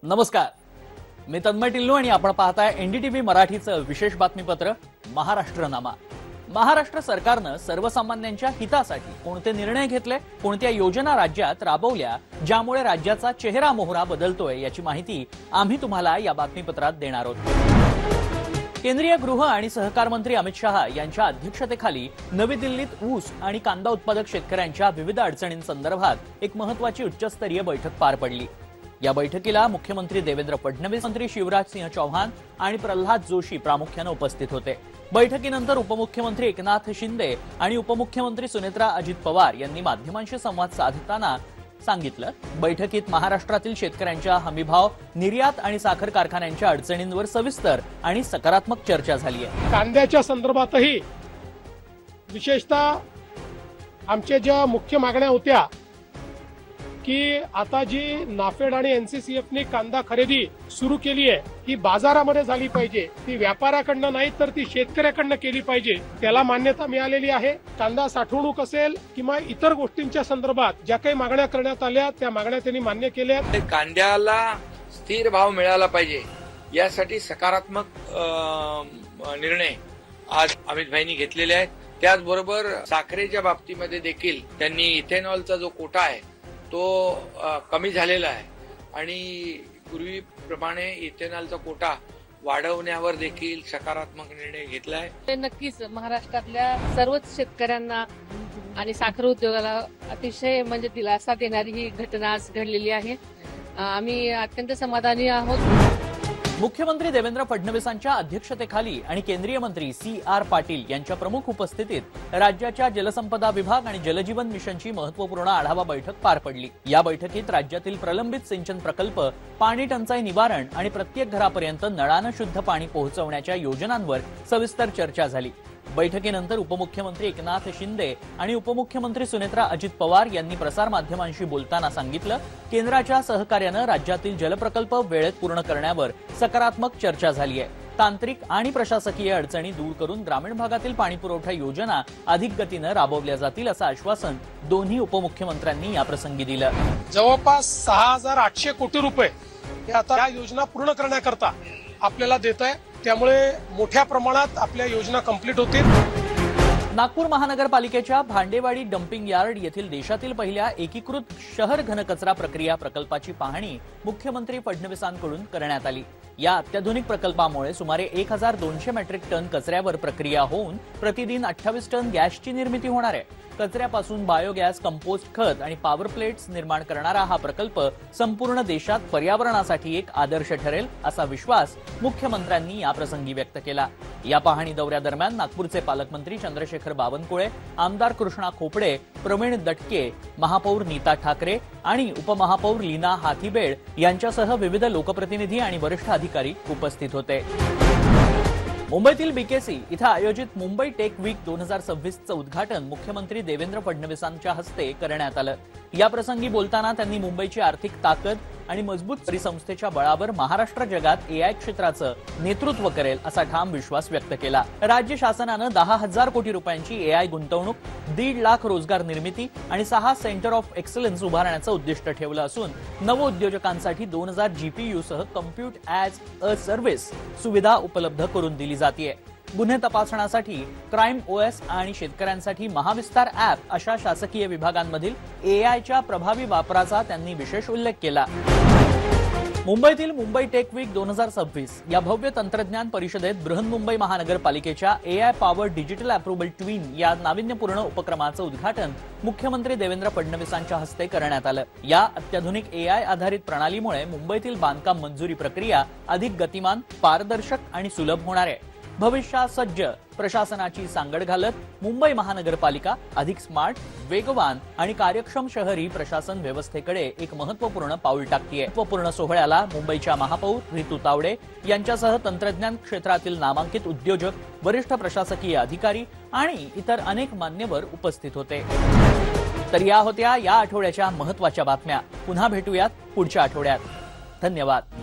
नमस्कार, मी तन्मय टिल्लू आणि आपण पाहताय एनडीटीव्ही मराठीचं विशेष बातमीपत्र महाराष्ट्रनामा। महाराष्ट्र सरकारनं सर्वसामान्यांच्या हितासाठी कोणते निर्णय घेतले, कोणत्या योजना राज्यात राबवल्या ज्यामुळे राज्याचा चेहरा मोहरा बदलतोय याची माहिती आम्ही तुम्हाला या बातमीपत्रात देणार आहोत। केंद्रीय गृह आणि सहकार मंत्री अमित शहा यांच्या अध्यक्षतेखाली नवी दिल्लीत ऊस आणि कांदा उत्पादक शेतकऱ्यांच्या विविध अडचणींसंदर्भात एक महत्त्वाची उच्चस्तरीय बैठक पार पडली। या बैठकीला मुख्यमंत्री देवेंद्र फडणवीस, मंत्री शिवराज सिंह चौहान आणि प्रल्हाद जोशी प्रामुख्याने उपस्थित होते। बैठकीनंतर उपमुख्यमंत्री एकनाथ शिंदे आणि उपमुख्यमंत्री सुनेत्रा अजित पवार यांनी माध्यमांशी संवाद साधताना सांगितलं, बैठकीत महाराष्ट्रातील शेतकऱ्यांच्या हमीभाव, निर्यात आणि साखर कारखान्यांच्या अडचणींवर सविस्तर आणि सकारात्मक चर्चा झाली आहे। कांद्याच्या संदर्भातही विशेषतः आमच्या ज्या मुख्य मागण्या होत्या की आता जी नाफेड आणि एनसीसीएफने कांदा खरेदी सुरू केली आहे ही बाजारामध्ये झाली पाहिजे, ती व्यापाऱ्याकडनं नाही तर ती शेतकऱ्याकडनं केली पाहिजे, त्याला मान्यता मिळालेली आहे। कांदा साठवणूक असेल किंवा इतर गोष्टींच्या संदर्भात ज्या काही मागण्या करण्यात आल्या त्या मागण्या त्यांनी मान्य केल्या। कांद्याला स्थिर भाव मिळाला पाहिजे यासाठी सकारात्मक निर्णय आज अमित भाईंनी घेतलेले आहेत। त्याचबरोबर साखरेच्या बाबतीमध्ये देखील त्यांनी इथेनॉलचा जो कोटा आहे तो कमी झालेला आहे आणि पूर्वीप्रमाणे इथेनॉलचा कोटा वाढवण्यावर देखील सकारात्मक निर्णय घेतला आहे। नक्कीच महाराष्ट्रातल्या सर्वच शेतकऱ्यांना आणि साखर उद्योगाला अतिशय दिलासा देणारी ही घटना आज घडलेली आहे। आम्ही अत्यंत समाधानी आहोत। मुख्यमंत्री देवेंद्र फडणवीसांच्या अध्यक्षतेखाली आणि केंद्रीय मंत्री CR पाटील यांच्या प्रमुख उपस्थितीत राज्याच्या जलसंपदा विभाग आणि जलजीवन मिशनची महत्त्वपूर्ण आढावा बैठक पार पडली। या बैठकीत राज्यातील प्रलंबित सिंचन प्रकल्प, पाणी टंचाई निवारण आणि प्रत्येक घरापर्यंत नळानं शुद्ध पाणी पोहोचवण्याच्या योजनांवर सविस्तर चर्चा झाली। बैठकीनंतर उपमुख्यमंत्री एकनाथ शिंदे आणि उपमुख्यमंत्री सुनेत्रा अजित पवार यांनी प्रसारमाध्यमांशी बोलताना सांगितलं, केंद्राच्या सहकार्यानं राज्यातील जलप्रकल्प वेळेत पूर्ण करण्यावर सकारात्मक चर्चा झाली आहे। तांत्रिक आणि प्रशासकीय अडचणी दूर करून ग्रामीण भागातील पाणीपुरवठा योजना अधिक गतीनं राबवल्या जातील असं आश्वासन दोन्ही उपमुख्यमंत्र्यांनी याप्रसंगी दिलं। जवळपास 6,800 कोटी रुपये हे आता या योजना पूर्ण करण्याकरता आपल्याला देत आहे, त्यामुळे मोठ्या प्रमाणात आपल्या योजना कंप्लीट होतील। नागपूर महानगरपालिकेच्या भांडेवाडी डम्पिंग यार्ड येथील देशातील पहिल्या एकीकृत शहर घनकचरा प्रक्रिया प्रकल्पाची पाहणी मुख्यमंत्री फडणवीसांकडून करण्यात आली। या अत्याधुनिक प्रकल्पामुळे सुमारे 1,200 मेट्रिक टन कचऱ्यावर प्रक्रिया होऊन प्रतिदिन 28 टन गॅसची निर्मिती होणार आहे। कचऱ्यापासून बायोगॅस, कंपोस्ट खत आणि पॉवर प्लेट्स निर्माण करणारा हा प्रकल्प संपूर्ण देशात पर्यावरणासाठी एक आदर्श ठरेल असा विश्वास मुख्यमंत्र्यांनी याप्रसंगी व्यक्त केला। या पाहणी दौऱ्यादरम्यान नागपूरचे पालकमंत्री चंद्रशेखर बावनकुळे, आमदार कृष्णा खोपडे, प्रवीण दटके, महापौर नीता ठाकरे आणि उपमहापौर लीना हाथीबेड यांच्यासह विविध लोकप्रतिनिधी आणि वरिष्ठ अधिकारी उपस्थित होते। मुंबईतील बीकेसी इथं आयोजित मुंबई टेक वीक 2026चं उद्घाटन मुख्यमंत्री देवेंद्र फडणवीसांच्या हस्ते करण्यात आलं। या प्रसंगी बोलताना त्यांनी मुंबईची आर्थिक ताकद आणि मजबूत परिसंस्थेच्या बळावर महाराष्ट्र जगात एआय क्षेत्राचं नेतृत्व करेल असा ठाम विश्वास व्यक्त केला। राज्य शासनानं 10,000 कोटी रुपयांची एआय गुंतवणूक, 1.5 लाख रोजगार निर्मिती आणि 6 सेंटर ऑफ एक्सलन्स उभारण्याचं उद्दिष्ट ठेवलं असून नवउद्योजकांसाठी 2000 GPU सह कम्प्यूट ॲज अ सर्व्हिस सुविधा उपलब्ध करून दिली जाते। गुन्हे तपासण्यासाठी क्राईम OS आणि शेतकऱ्यांसाठी महाविस्तार ॲप अशा शासकीय विभागांमधील एआयच्या प्रभावी वापराचा त्यांनी विशेष उल्लेख केला। मुंबईतील मुंबई टेक वीक 2026 या भव्य तंत्रज्ञान परिषदेत बृहन्मुंबई महानगरपालिकेच्या AI power digital approval twin या नाविन्यपूर्ण उपक्रमाचं उद्घाटन मुख्यमंत्री देवेंद्र फडणवीसांच्या हस्ते करण्यात आलं। या अत्याधुनिक एआय आधारित प्रणालीमुळे मुंबईतील बांधकाम मंजुरी प्रक्रिया अधिक गतिमान, पारदर्शक आणि सुलभ होणार आहे। भविष्यात सज्ज प्रशासनाची सांगड घालत मुंबई महानगरपालिका अधिक स्मार्ट, वेगवान आणि कार्यक्षम शहरी प्रशासन व्यवस्थेकडे एक महत्त्वपूर्ण पाऊल टाकतेय। महत्त्वपूर्ण सोहळ्याला मुंबईच्या महापौर रितू तावडे यांच्यासह तंत्रज्ञान क्षेत्रातील नामांकित उद्योजक, वरिष्ठ प्रशासकीय अधिकारी आणि इतर अनेक मान्यवर उपस्थित होते। तर या होत्या या आठवड्याच्या महत्त्वाच्या बातम्या। पुन्हा भेटूयात पुढच्या आठवड्यात। धन्यवाद।